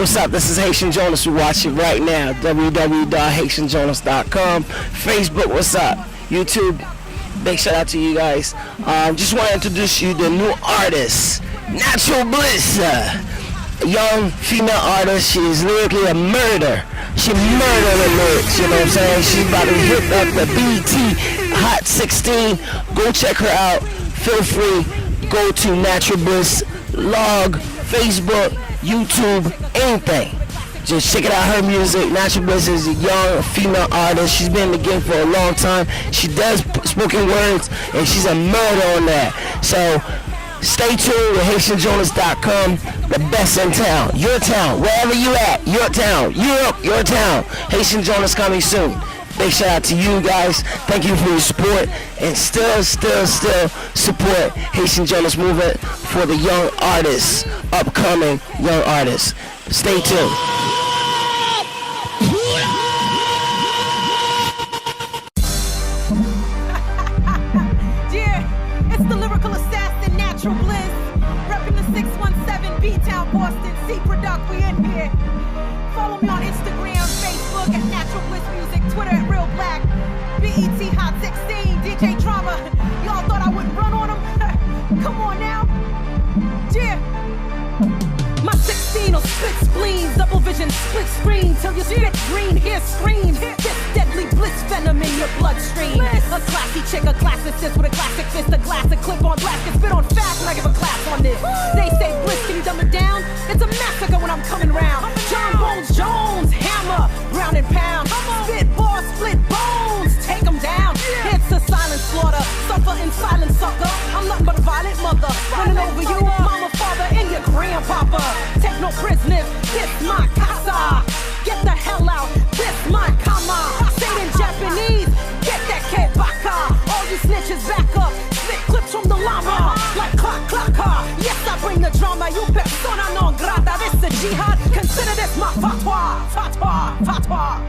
what's up? This is Haitian Jonas. We watch it right now. www.haitianjonas.com. Facebook, what's up? YouTube, big shout out to you guys. Just want to introduce you to the new artist, Natural Bliss. Young female artist. She is lyrically a murder. She murdered the lyrics, you know what I'm saying? She's about to hit up the BET Hot 16. Go check her out. Feel free. Go to Natural Bliss, log, Facebook, YouTube, anything. Just check it out, her music. Natural Bliss is a young female artist. She's been in the game for a long time. She does spoken words, and she's a murder on that. So stay tuned with HaitianJonas.com. The best in town, your town, wherever you at, your town, Europe, your town. Haitian Jonas coming soon. Big shout out to you guys. Thank you for your support, and still support Haitian Jonas movement for the young artists, upcoming young artists. Stay tuned. Yeah, it's the lyrical assassin, Natural Bliss, repping the 617 B-Town, Boston, C-Product, we in here. Follow me on Instagram, Facebook at Natural Bliss Music, Twitter at Real Black, BET Hot 16, DJ Drama. Y'all thought I wouldn't run on them? Come on now. Yeah. My 16'll split spleens, double vision, split screen, till you spit green, hear screams. This deadly bliss venom in your bloodstream. A classy chick, a classicist with a classic fist, a glass, a clip on blast, and spit on fast when I give a class on this. They say Bliss, can you dumb it down? It's a massacre when I'm coming round. John Bones Jones, hammer, ground and pound. Spit bars, split bones, take them down. It's a silent slaughter, suffer in silence, sucker. I'm nothing but a violent mother, running over you, mama, father, and your grandpapa. Take no prisoners, this my casa. Get the hell out, this my kama. Say it in Japanese, get that kebaka. All you snitches back up, spit clips from the llama. Like clock, clocker, yes I bring the drama. You persona non grata, this a jihad. Consider this my fatwa, fatwa, fatwa.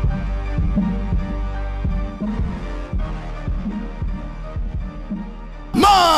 More!